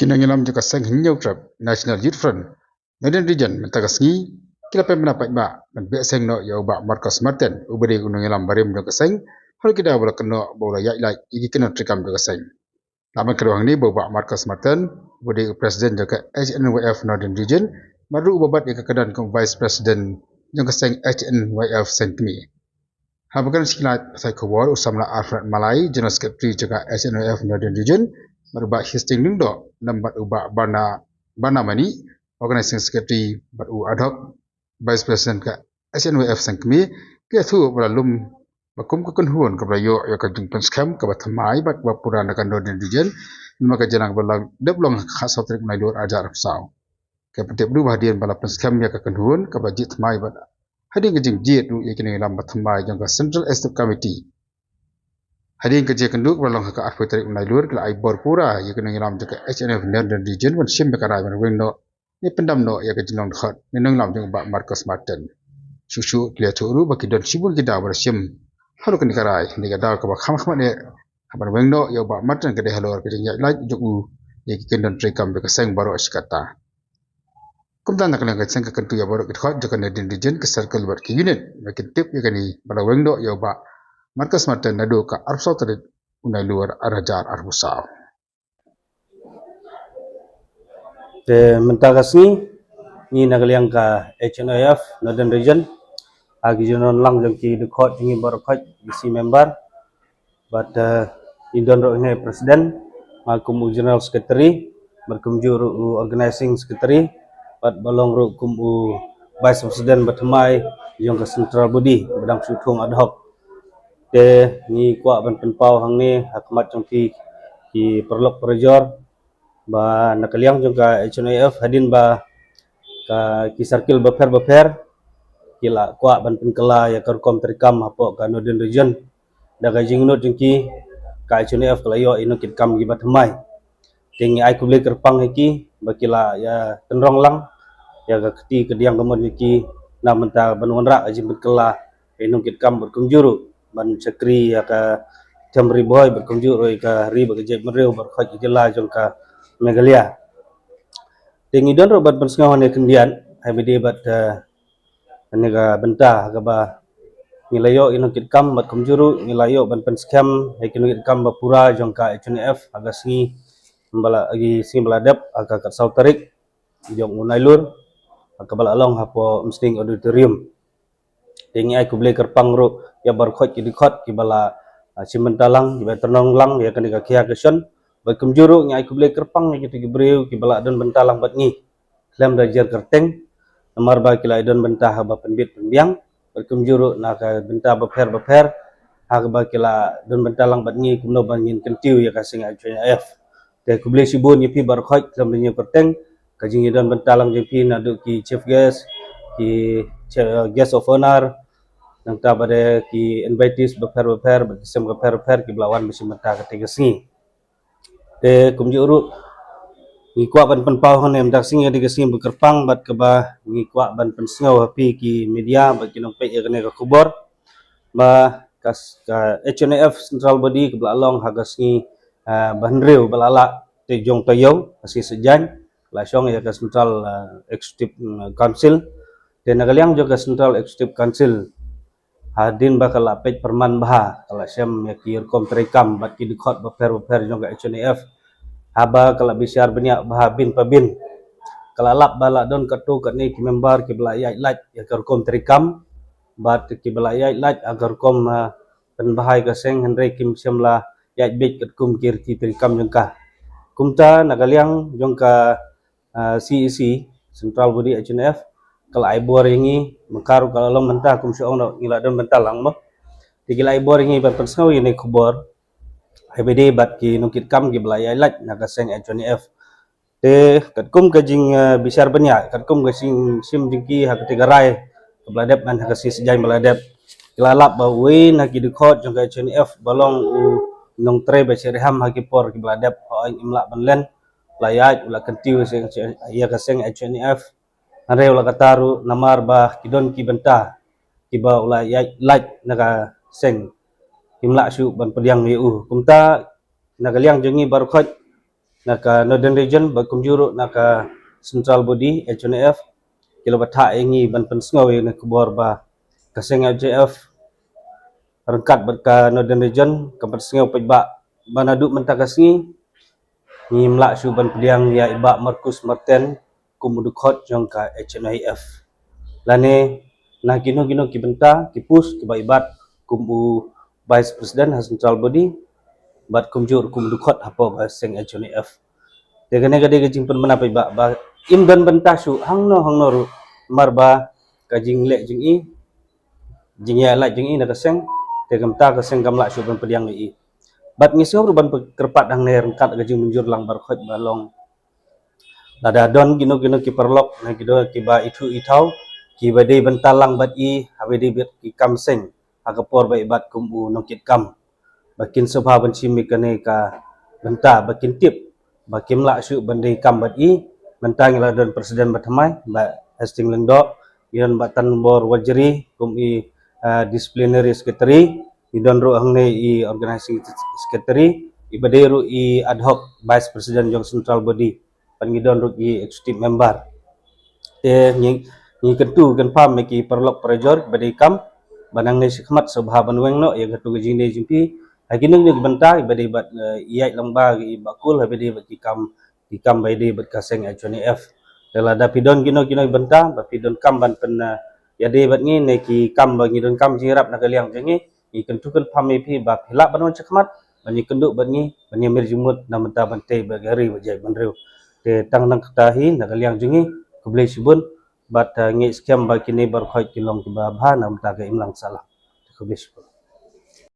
Kinangilam juga sang hinyau trap National Youth Front Northern Region mentagasngi kila pemna pa man be sang no ya ba Marcos Martin ubari unangilam barim juga sang hal kita bola kena bola ya lai iki kena trikam juga sang lama keruang ni bawa Marcos Martin ubari presiden juga HNYF Northern Region baru ubabat ya kekedan ke vice president juga sang HNYF Sentmi habakan sikilat saya kawal usamla Alfred Malai general secretary juga HNYF Northern Region berubah histing lindo lambat ubah bana mani organizing secretary baru ad hoc vice president ka SNWF sangkmi ke thu belalum bakum kukun huon ka brayo ya ka jungpan scam ka bathamai bat bapura na kan Northern Region maka janang belang deblong khas hotrik nailur ajar saw ke petep du hadian bala scam ya ka kan huon ka bajit mai bat hading jing jit du ya kini lam bathamai jang ka Central Estate Committee hading kerja kenduk berlang ka arfu tarik nailur kala aibor pura ya kena ngilam jaka HNF Northern Region wan sim bekarai ban wengno ni pendam no ya ka jinong khat ni nang lam jang ba Marcos Martin susu dia turu baki don sibun kita bar sim halu kan dikarai ni ka daw ka ba kham ne ban wengno ya ba Martin ka de halor ka jing ya lai juku ya ki kendon trekam be ka sang baro askata kumtan nak lang ka sang ka kentu ya baro ka khat jaka Northern Region ka circle bar ki unit makin tip ya kani bala wengno ya ba Marcos Martin nado ka arso tarik unai luar arajar arbusau. Te mentagasni ni nagaliang ka HNIF Northern Region agi jonon lang jangki dekot jingi barokot bisi member but indon ro ne presiden makum general secretary berkum juru organizing secretary but balong ro kum vice president batmai jong ka central body bedang suthung ad hoc te ni kwa ban penpau hang ni hakmat jangki ki perlok perjor ba nakaliang jong ka HNIF hadin ba ka ki circle beper kila kwa ban penkela ya karkom terikam hapo ka Northern Region daga jingnut jengki ka HNIF kalayo ino kit kam gi batmai tingi ai kubli kerpang hiki bakila ya tenrong lang ya ga keti kediang kemon hiki na menta banwanra ajing penkela ino kit kam berkunjuru ban sekri ya ka Jamri boy berkunjuru ka ri bagajai mereu berkhaj jela jong ka Megalia tingi don robat pensngau ne kendian habide bat nega benta gaba nilayo ino kit kam bat kumjuru nilayo ban penskam hekino kit kam bapura jong ka HNF aga singi mbala agi singi baladap aga kat sautarik jong unailur aga bala along hapo msting auditorium tingi ai kuble kerpang ro ya barkhot ki dikhot ki bala simentalang ki beternong lang ya kan kia keson bat kumjuru ngai kuble kerpang ki breu ki bala don bentalang bat ngi lem dajer kerteng nomor ba kila idon bentah ba penbit pembiang berkumjuru na ka bentah beper ha ba kila don bentalang bat ngi kumno bangin kentiu ya kasing HNIF te kubli sibun yipi barkhot samnya perteng kajing idon bentalang jepi na du ki chief guest ki guest of honor nang ta bade ki invitees beper bersem beper ki belawan mesti menta ketiga singi te kumjuru ngikwa ban penpau honem dak singa diga sing bekerpang bat keba ngikwa ban pensngau hapi ki media bat kinong pe ya kene ka kubor ba kas ka HNF central body ke belalong hagasngi bandreu balala te jong tayau asi sejan la syong ya ka central executive council dan nagaliang juga central executive council hadin bakal apet perman bah kala syam ya ki kom terekam bat ki dikhot beper jong ka HNF haba kala bisyar banyak bahabin pabin kala lap bala don katu kat ni ki member ki belayai lat ya karkom terikam bat ki belayai lat agar kom penbahai ka seng henry kim semla ya bit kat kum kir ki terikam jengka kumta nagaliang jongka CEC Central Body HNF kala aibor ringi mekaru kala long mentah kum syong no ngila don bentalang mo digila aibor ringi ban pensau ini kubor habide bat ki nungkit kam ki belayai lat naga seng HNF te katkum kajing bisyar banyak katkum kasing sim jingki hak ketiga rai beladap man hak si sejai beladap kilalap bawe nak ki dikhot jong HNF balong nong tre ba serham hak por ki beladap ho imla banlen layat ula kentiu seng ya ka seng HNF are ula kataru namar ba kidon ki benta ki ba ula yai lat naga seng imla su ban pediang yu kumta nagaliang jengi barkhot naka Northern Region bakumjuru naka Central Body HNF kilo batha ingi ban pensngaw na kubor ba kaseng HJF rengkat berka Northern Region kampat sengaw pajba banadu mentakasngi ni mlak suban pediang ya iba Markus Martin kumudukot jong ka HNIF lane na gino kibenta kipus kiba ibat kumu Vice President has Central Body bat kumjur kumudukot hapo ba seng HNIF tegane gade gajing pen mana pajba ba imdan bentasu hangno ru marba kajing le jing i jing ya la jing i nakaseng tegam ta kaseng gamla suban pediang i bat ngisau ruban kerpat hang ner kat gajing menjur lang barkhot balong lada don gino ki perlok na gido kiba itu itau ki bade bentalang bat i habede bet ki kamseng agapor ba ibat kumu nokit kam bakin sabha banci mikane ka benta bakin tip bakim la su bande kam bat i bentang la don presiden batamai ba Hastings Lengdo yan batan bor wajri kum i disciplinary secretary idon ru hangne i organizing secretary ibaderu i ad hoc vice president jong Central Body pangidon ru i executive member te ni kentu kan pam ki perlok prejor bade kam banang ne khmat sabha banweng no ya gatu gajing ne jimpi aginung ni benta ibade bat iyai lamba i bakul habede bat ki kam bade bat kaseng HNF dala dapidon gino benta bapidon kam ban pen yade bat ngi ne ki kam bagi don kam jirap na kaliang jengi i kentu kan pam pi ba phila banwan chakmat bani kenduk bat ngi bani mir jumut na menta bante bagari wajai banreu te tang nang katahi na kaliang jengi kublai sibun bat ngi scam ba kini barkhoi kilong ki ba bha na menta ga imlang salah kublai sibun